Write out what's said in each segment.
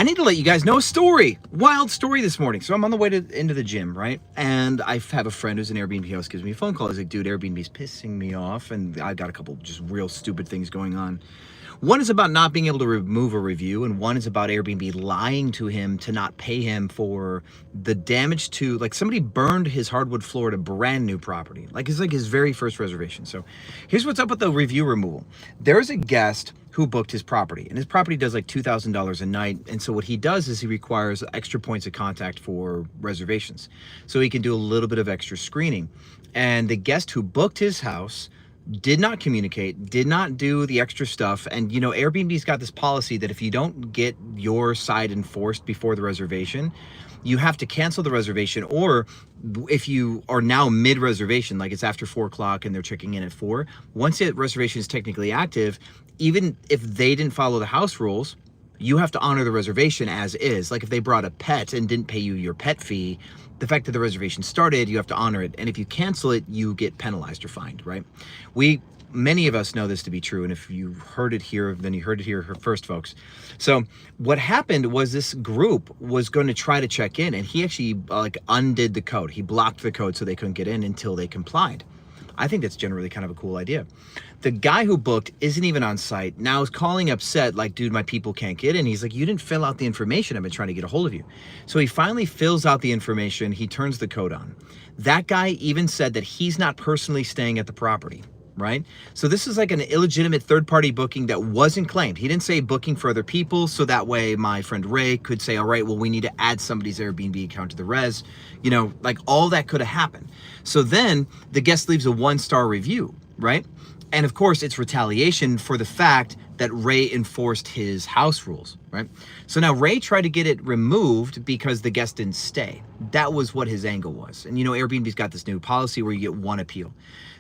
I need to let you guys know a story. Wild story this morning. So I'm on the way into the gym, right? And I have a friend who's an Airbnb host, gives me a phone call. He's like, dude, Airbnb's pissing me off. And I've got a couple just real stupid things going on. One is about not being able to remove a review, and one is about Airbnb lying to him to not pay him for the damage to, like, somebody burned his hardwood floor at a brand new property. It's like his very first reservation. So here's what's up with the review removal. There's a guest who booked his property, and his property does like $2,000 a night. And so what he does is he requires extra points of contact for reservations, so he can do a little bit of extra screening. And the guest who booked his house did not communicate, did not do the extra stuff. And you know, Airbnb's got this policy that if you don't get your side enforced before the reservation, you have to cancel the reservation. Or if you are now mid-reservation, like it's after 4 o'clock and they're checking in at 4, once the reservation is technically active, even if they didn't follow the house rules, you have to honor the reservation as is. Like if they brought a pet and didn't pay you your pet fee, the fact that the reservation started, you have to honor it. And if you cancel it, you get penalized or fined, right? Many of us know this to be true. And if you heard it here, then you heard it here first, folks. So what happened was this group was going to try to check in, and he actually undid the code. He blocked the code so they couldn't get in until they complied. I think that's generally kind of a cool idea. The guy who booked isn't even on site. Now is calling upset, like, dude, my people can't get in. He's like, you didn't fill out the information. I've been trying to get a hold of you. So he finally fills out the information. He turns the code on. That guy even said that he's not personally staying at the property, right? So this is like an illegitimate third-party booking that wasn't claimed. He didn't say booking for other people, so that way my friend Ray could say, all right, well, we need to add somebody's Airbnb account to the res. You know, like all that could have happened. So then the guest leaves a 1-star review, right? And of course, it's retaliation for the fact that Ray enforced his house rules, right? So now Ray tried to get it removed because the guest didn't stay. That was what his angle was. And you know, Airbnb's got this new policy where you get 1 appeal.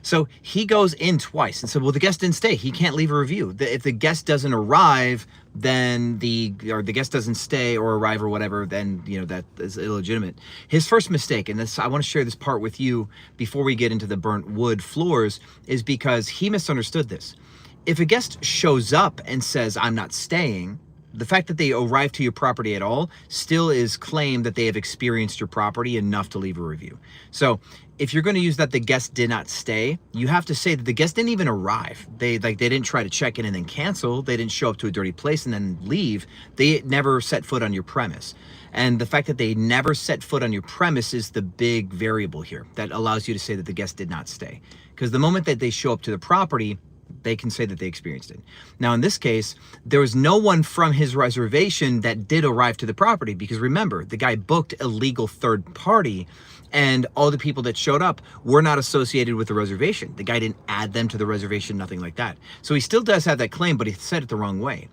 So he goes in twice and said, well, the guest didn't stay. He can't leave a review. If the guest doesn't arrive, then the guest doesn't stay or arrive or whatever, then, you know, that is illegitimate. His first mistake, and this, I want to share this part with you before we get into the burnt wood floors, is because he misunderstood this. If a guest shows up and says, I'm not staying, the fact that they arrive to your property at all still is claimed that they have experienced your property enough to leave a review. So if you're going to use that the guest did not stay, you have to say that the guest didn't even arrive. They didn't try to check in and then cancel. They didn't show up to a dirty place and then leave. They never set foot on your premise. And the fact that they never set foot on your premise is the big variable here that allows you to say that the guest did not stay. Because the moment that they show up to the property, they can say that they experienced it. Now, in this case, there was no one from his reservation that did arrive to the property, because remember, the guy booked a legal third party, and all the people that showed up were not associated with the reservation. The guy didn't add them to the reservation, nothing like that. So he still does have that claim, but he said it the wrong way.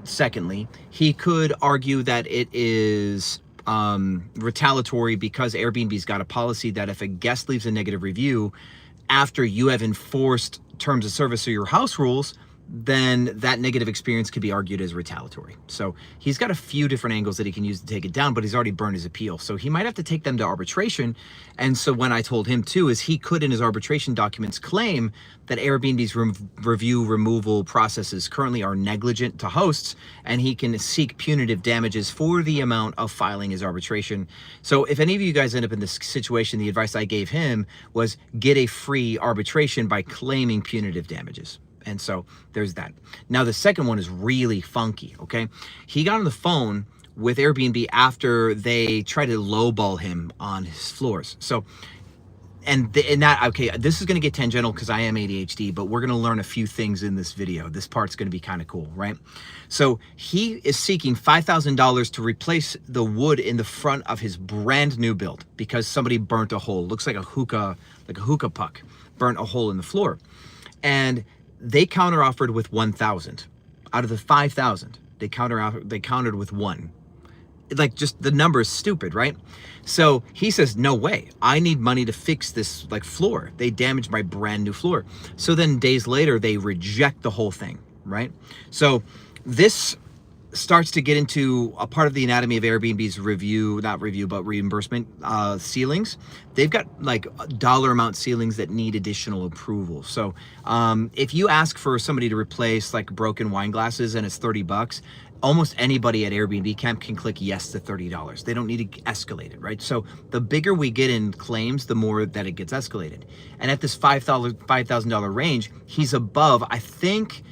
Secondly, he could argue that it is retaliatory because Airbnb's got a policy that if a guest leaves a negative review after you have enforced terms of service or your house rules, then that negative experience could be argued as retaliatory. So he's got a few different angles that he can use to take it down, but he's already burned his appeal. So he might have to take them to arbitration. And so when I told him too, is he could in his arbitration documents claim that Airbnb's review removal processes currently are negligent to hosts, and he can seek punitive damages for the amount of filing his arbitration. So if any of you guys end up in this situation, the advice I gave him was get a free arbitration by claiming punitive damages. And so there's that. Now, the second one is really funky, okay? He got on the phone with Airbnb after they tried to lowball him on his floors. So, okay, this is going to get tangential because I am ADHD, but we're going to learn a few things in this video. This part's going to be kind of cool, right? So he is seeking $5,000 to replace the wood in the front of his brand new build because somebody burnt a hole. Looks like a hookah puck, burnt a hole in the floor. And they counteroffered with 1,000 out of the 5,000. They countered with 1. Like, just the number is stupid, right? So he says, no way. I need money to fix this floor. They damaged my brand new floor. So then days later, they reject the whole thing, right? So this starts to get into a part of the anatomy of Airbnb's reimbursement ceilings. They've got dollar amount ceilings that need additional approval. So if you ask for somebody to replace broken wine glasses and it's $30, almost anybody at Airbnb camp can click yes to $30. They don't need to escalate it, right? So the bigger we get in claims, the more that it gets escalated. And at this $5,000 range, he's above, I think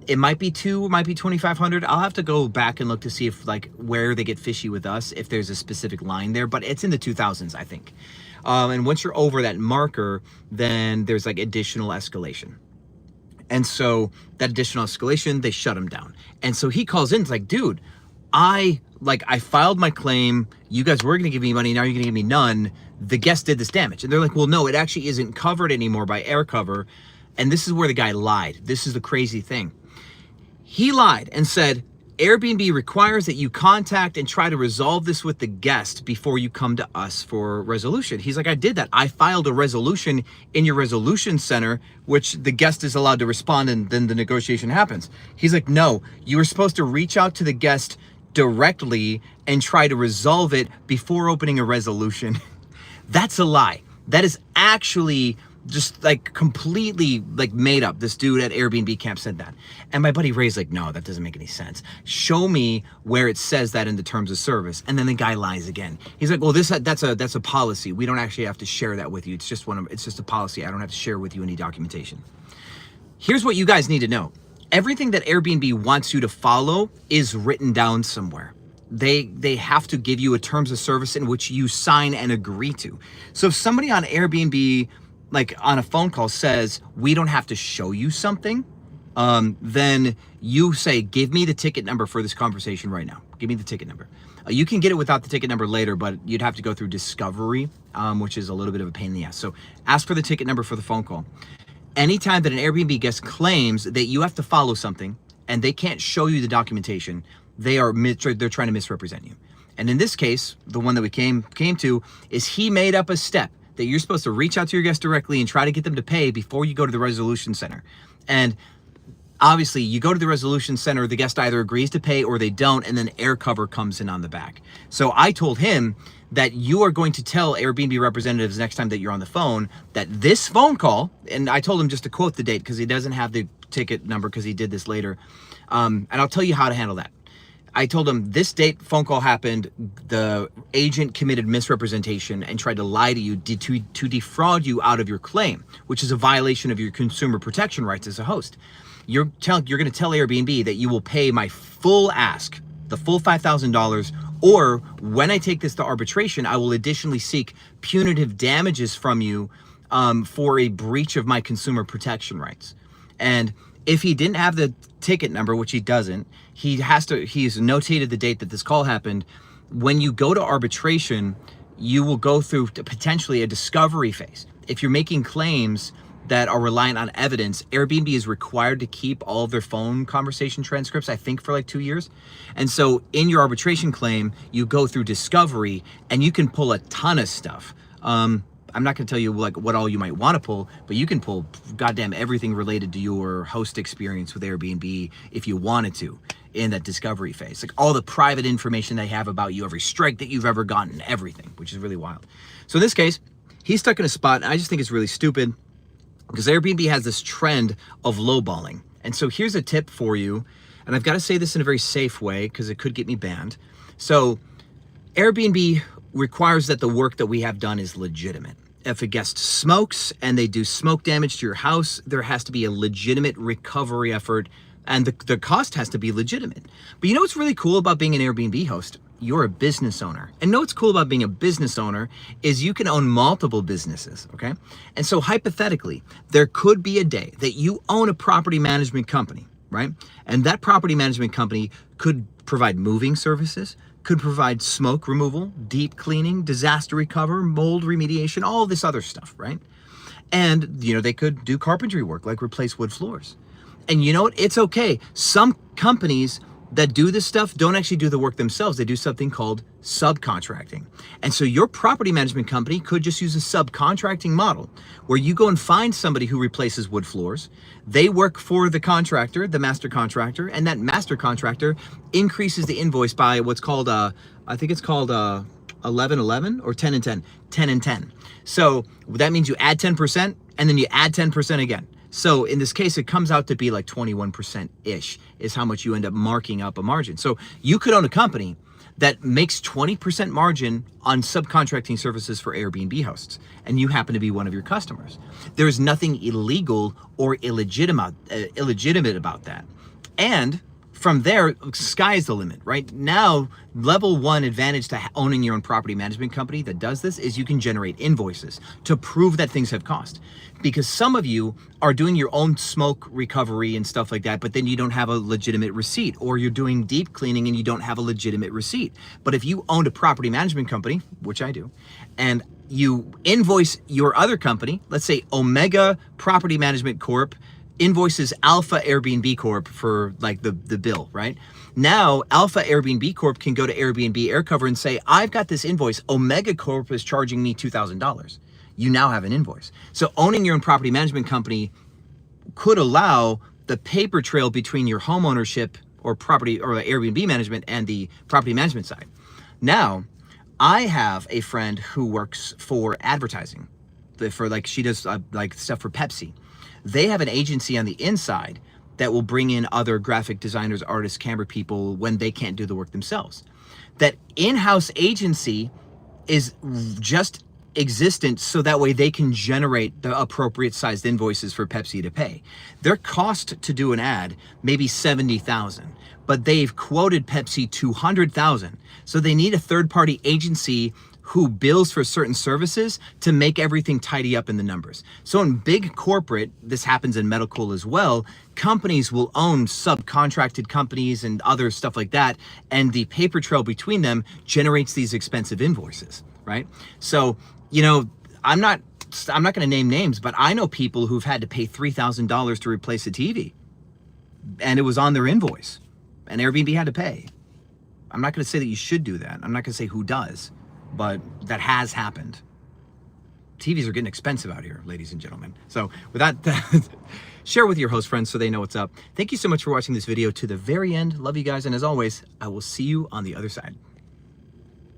it might be $2,500. I'll have to go back and look to see if like where they get fishy with us, if there's a specific line there, but it's in the 2000s, I think. And once you're over that marker, then there's like additional escalation. And so that additional escalation, they shut him down. And so he calls in, it's like, dude, I filed my claim. You guys were gonna give me money, now you're gonna give me none. The guest did this damage. And they're like, well, no, it actually isn't covered anymore by air cover. And this is where the guy lied. This is the crazy thing. He lied and said, Airbnb requires that you contact and try to resolve this with the guest before you come to us for resolution. He's like, I did that. I filed a resolution in your resolution center, which the guest is allowed to respond and then the negotiation happens. He's like, no, you were supposed to reach out to the guest directly and try to resolve it before opening a resolution. That's a lie. That is actually just like completely like made up. This dude at Airbnb camp said that. And my buddy Ray's like, no, that doesn't make any sense. Show me where it says that in the terms of service. And then the guy lies again. He's like, well, that's a policy. We don't actually have to share that with you. It's just a policy. I don't have to share with you any documentation. Here's what you guys need to know. Everything that Airbnb wants you to follow is written down somewhere. They have to give you a terms of service in which you sign and agree to. So if somebody on Airbnb, like on a phone call, says, we don't have to show you something, then you say, give me the ticket number for this conversation right now. Give me the ticket number. You can get it without the ticket number later, but you'd have to go through discovery, which is a little bit of a pain in the ass. So ask for the ticket number for the phone call. Anytime that an Airbnb guest claims that you have to follow something and they can't show you the documentation, they're trying to misrepresent you. And in this case, the one that we came to is he made up a step that you're supposed to reach out to your guest directly and try to get them to pay before you go to the resolution center. And obviously you go to the resolution center, the guest either agrees to pay or they don't, and then air cover comes in on the back. So I told him that you are going to tell Airbnb representatives next time that you're on the phone that this phone call, and I told him just to quote the date because he doesn't have the ticket number because he did this later. And I'll tell you how to handle that. I told him this date phone call happened, the agent committed misrepresentation and tried to lie to you to defraud you out of your claim, which is a violation of your consumer protection rights as a host. You're going to tell Airbnb that you will pay my full ask, the full $5,000, or when I take this to arbitration, I will additionally seek punitive damages from you for a breach of my consumer protection rights. And if he didn't have the ticket number, which he doesn't, he's notated the date that this call happened. When you go to arbitration, you will go through potentially a discovery phase. If you're making claims that are reliant on evidence, Airbnb is required to keep all of their phone conversation transcripts, I think for like 2 years. And so in your arbitration claim, you go through discovery and you can pull a ton of stuff. I'm not gonna tell you like what all you might wanna pull, but you can pull goddamn everything related to your host experience with Airbnb if you wanted to in that discovery phase. Like all the private information they have about you, every strike that you've ever gotten, everything, which is really wild. So in this case, he's stuck in a spot, and I just think it's really stupid because Airbnb has this trend of lowballing. And so here's a tip for you, and I've gotta say this in a very safe way because it could get me banned. So Airbnb requires that the work that we have done is legitimate. If a guest smokes and they do smoke damage to your house, there has to be a legitimate recovery effort, and the cost has to be legitimate. But you know what's really cool about being an Airbnb host? You're a business owner. And know what's cool about being a business owner is you can own multiple businesses, okay? And so hypothetically, there could be a day that you own a property management company, right? And that property management company could provide moving services, could provide smoke removal, deep cleaning, disaster recovery, mold remediation, all this other stuff, right? And, you know, they could do carpentry work, like replace wood floors. And you know what? It's okay. Some companies that do this stuff don't actually do the work themselves. They do something called subcontracting. And so your property management company could just use a subcontracting model where you go and find somebody who replaces wood floors. They work for the contractor, the master contractor, and that master contractor increases the invoice by what's called, I think it's called 11-11 or 10 and 10, 10 and 10. So that means you add 10% and then you add 10% again. So in this case, it comes out to be like 21%-ish is how much you end up marking up a margin. So you could own a company that makes 20% margin on subcontracting services for Airbnb hosts, and you happen to be one of your customers. There is nothing illegal or illegitimate about that. And from there, sky is the limit, right? Now, level one advantage to owning your own property management company that does this is you can generate invoices to prove that things have cost. Because some of you are doing your own smoke recovery and stuff like that, but then you don't have a legitimate receipt, or you're doing deep cleaning and you don't have a legitimate receipt. But if you owned a property management company, which I do, and you invoice your other company, let's say Omega Property Management Corp., invoices Alpha Airbnb Corp for like the bill, right? Now, Alpha Airbnb Corp can go to Airbnb Aircover and say, I've got this invoice. Omega Corp is charging me $2,000. You now have an invoice. So owning your own property management company could allow the paper trail between your home ownership or property or Airbnb management and the property management side. Now, I have a friend who works for advertising. For like, she does like stuff for Pepsi. They have an agency on the inside that will bring in other graphic designers, artists, camera people when they can't do the work themselves. That in-house agency is just existent so that way they can generate the appropriate sized invoices for Pepsi to pay. Their cost to do an ad may be $70,000, but they've quoted Pepsi $200,000. So they need a third-party agency who bills for certain services to make everything tidy up in the numbers. So in big corporate, this happens in medical as well, companies will own subcontracted companies and other stuff like that, and the paper trail between them generates these expensive invoices, right? So, you know, I'm not gonna name names, but I know people who've had to pay $3,000 to replace a TV, and it was on their invoice, and Airbnb had to pay. I'm not gonna say that you should do that. I'm not gonna say who does, but that has happened. TVs are getting expensive out here, ladies and gentlemen. So with that, share with your host friends so they know what's up. Thank you so much for watching this video to the very end. Love you guys. And as always, I will see you on the other side.